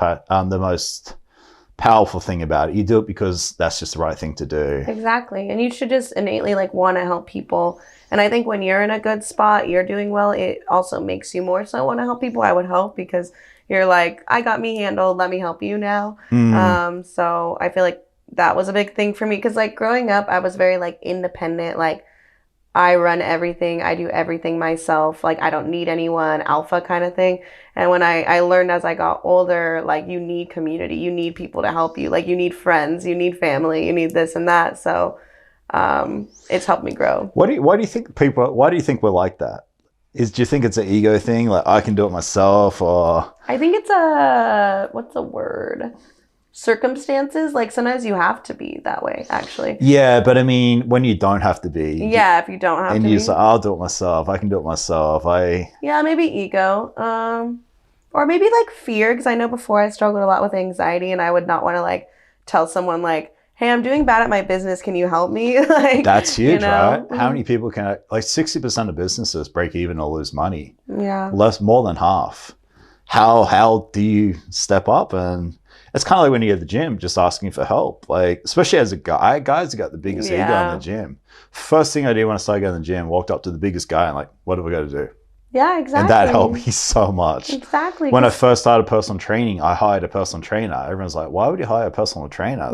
powerful thing about it. You do it because that's just the right thing to do. Exactly. And you should just innately like want to help people. And I think when you're in a good spot, you're doing well, it also makes you more so want to help people, I would hope, because you're like, I got me handled, let me help you now. So I feel like that was a big thing for me, because like growing up, I was very like independent, like I run everything, I do everything myself, like I don't need anyone, alpha kind of thing. And when I learned as I got older, like you need community, you need people to help you, like you need friends, you need family, you need this and that. So it's helped me grow. Why do you think we're like that? Do you think it's an ego thing? Like I can do it myself, or? I think it's what's the word? Circumstances. Like sometimes you have to be that way, actually. Yeah, but I mean, when you don't have to be. Yeah, if you don't have to be. And you say, I'll do it myself. I can do it myself. Yeah, maybe ego. Or maybe like fear, because I know before I struggled a lot with anxiety, and I would not want to like tell someone like, hey, I'm doing bad at my business, can you help me? Like, that's huge, you know? Right? Mm-hmm. How many people can, like 60% of businesses break even or lose money? Yeah. More than half. How do you step up? And it's kind of like when you're at the gym, just asking for help. Like, especially as a guy, guys have got the biggest ego in the gym. First thing I did when I started going to the gym, walked up to the biggest guy and like, what have I got to do? Yeah, exactly. And that helped me so much. Exactly. When I first started personal training, I hired a personal trainer. Everyone's like, why would you hire a personal trainer?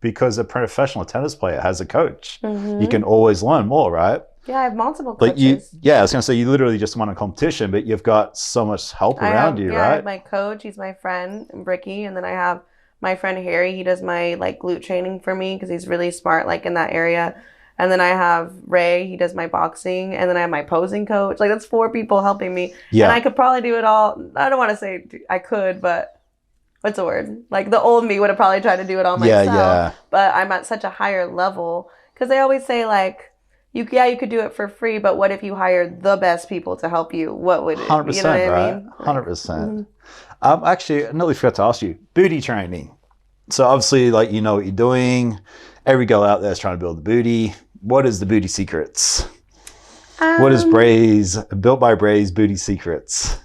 Because a professional tennis player has a coach. Mm-hmm. You can always learn more, right? Yeah, I have multiple coaches. I was going to say, you literally just won a competition, but you've got so much help around you, right? I have my coach. He's my friend, Ricky. And then I have my friend, Harry. He does my like glute training for me because he's really smart like in that area. And then I have Ray. He does my boxing. And then I have my posing coach. Like that's 4 people helping me. Yeah. And I could probably do it all. I don't want to say I could, but what's the word? Like the old me would have probably tried to do it all myself. Yeah. But I'm at such a higher level because they always say like, you could do it for free, but what if you hired the best people to help you? What would it? 100%, you know what right? I mean? 100%. Actually, I nearly forgot to ask you, booty training. So obviously, like you know what you're doing, every girl out there is trying to build the booty. What is the booty secrets? What is Built by Brei's booty secrets?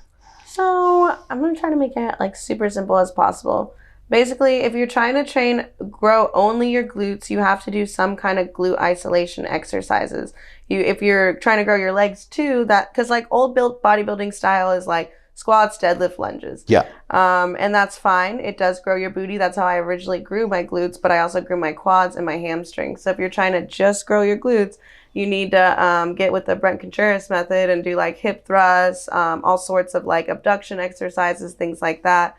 So I'm going to try to make it like super simple as possible. Basically, if you're trying to grow only your glutes, you have to do some kind of glute isolation exercises. If you're trying to grow your legs too, because like old bodybuilding style is like squats, deadlift, lunges. Yeah. And that's fine. It does grow your booty. That's how I originally grew my glutes, but I also grew my quads and my hamstrings. So if you're trying to just grow your glutes, you need to get with the Brent Contreras method and do like hip thrusts, all sorts of like abduction exercises, things like that.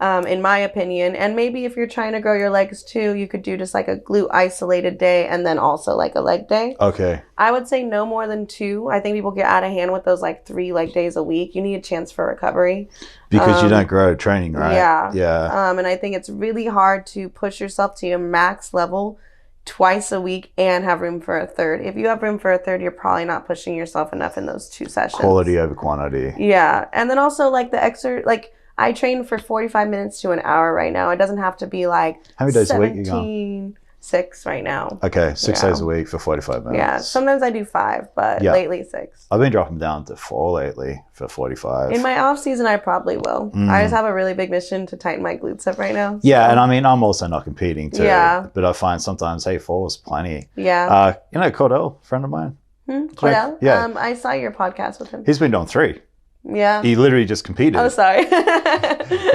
In my opinion. And maybe if you're trying to grow your legs too, you could do just like a glute isolated day and then also like a leg day. Okay. I would say no more than 2. I think people get out of hand with those like 3 leg days a week. You need a chance for recovery. Because you don't grow training, right? Yeah. Yeah. And I think it's really hard to push yourself to your max level twice a week and have room for a third. If you have room for a third, you're probably not pushing yourself enough in those 2 sessions. Quality over quantity. Yeah. And then also like the exercise, like I train for 45 minutes to an hour right now. It doesn't have to be like how many days a week are you going? 6 right now. Okay, 6 days a week for 45 minutes. Yeah, sometimes I do 5, but lately 6. I've been dropping down to 4 lately for 45. In my off season, I probably will. I just have a really big mission to tighten my glutes up right now. So. Yeah, and I mean, I'm also not competing too. Yeah. But I find sometimes, hey, 4 is plenty. Yeah. Cordell, friend of mine. Cordell? Yeah. I saw your podcast with him. He's been doing 3. Yeah. He literally just competed. Oh, sorry.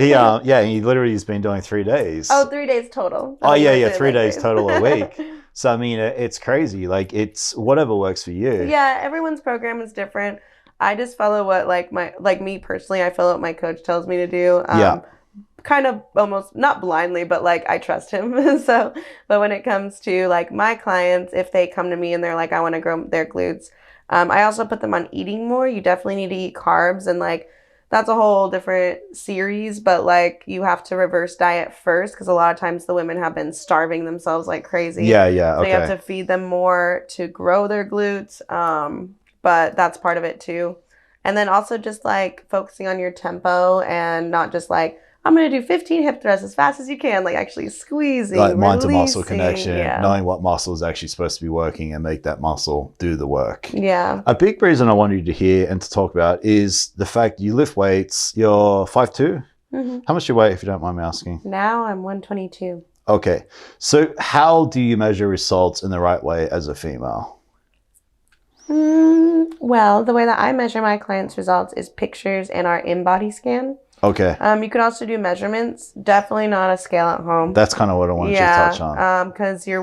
he literally has been doing 3 days. Oh, 3 days total. Oh, yeah, 3 days total a week. So, I mean, it's crazy. Like, it's whatever works for you. Yeah, everyone's program is different. I just follow what, me personally, I follow what my coach tells me to do. Kind of almost, not blindly, but, like, I trust him. But when it comes to, like, my clients, if they come to me and they're like, I want to grow their glutes, I also put them on eating more. You definitely need to eat carbs, and like that's a whole different series, but like you have to reverse diet first because a lot of times the women have been starving themselves like crazy. Yeah, so you have to feed them more to grow their glutes, but that's part of it too. And then also just like focusing on your tempo and not just like I'm going to do 15 hip thrusts as fast as you can, like actually squeezing, like mind to muscle connection, yeah. knowing what muscle is actually supposed to be working and make that muscle do the work. Yeah. A big reason I wanted you to hear and to talk about is the fact you lift weights. You're 5'2". Mm-hmm. How much do you weigh, if you don't mind me asking? Now I'm 122. Okay. So how do you measure results in the right way as a female? Well, the way that I measure my clients' results is pictures and our in-body scan. Okay. You could also do measurements. Definitely not a scale at home. That's kind of what I wanted you to touch on. Because your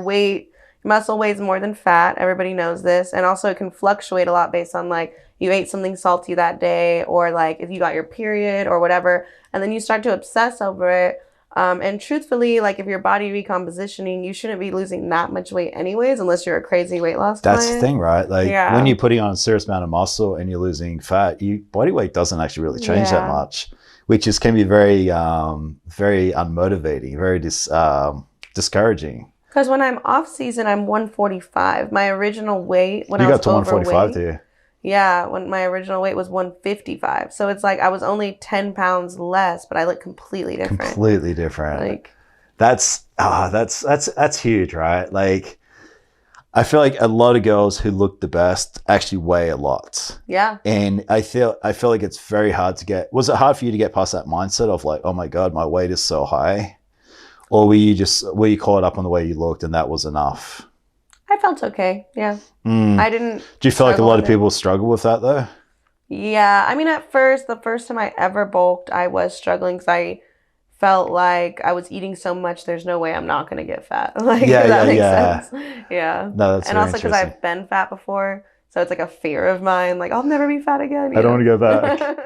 muscle weighs more than fat. Everybody knows this. And also it can fluctuate a lot based on like you ate something salty that day or like if you got your period or whatever. And then you start to obsess over it. And truthfully, like if you're body recompositioning, you shouldn't be losing that much weight anyways, unless you're a crazy weight loss That's client. the thing, right? Like when you're putting on a serious amount of muscle and you're losing fat, body weight doesn't actually really change that much. Which can be very, very unmotivating, very discouraging. Because when I'm off season, I'm 145. My original weight when I was overweight. You got to 145, do you? Yeah, when my original weight was 155. So it's like I was only 10 pounds less, but I look completely different. Completely different. Like that's huge, right? Like I feel like a lot of girls who look the best actually weigh a lot. Yeah. And I feel like it's very hard to get. Was it hard for you to get past that mindset of like, oh my God, my weight is so high? Or were you caught up on the way you looked and that was enough? I felt okay. Yeah. I didn't. Do you feel like a lot of people struggle with that though? Yeah. I mean, at first, the first time I ever bulked, I was struggling because I felt like I was eating so much, there's no way I'm not going to get fat. Like, if that makes sense. Yeah. No, that's and also because I've been fat before. So it's like a fear of mine. Like, I'll never be fat again. I don't want to go back.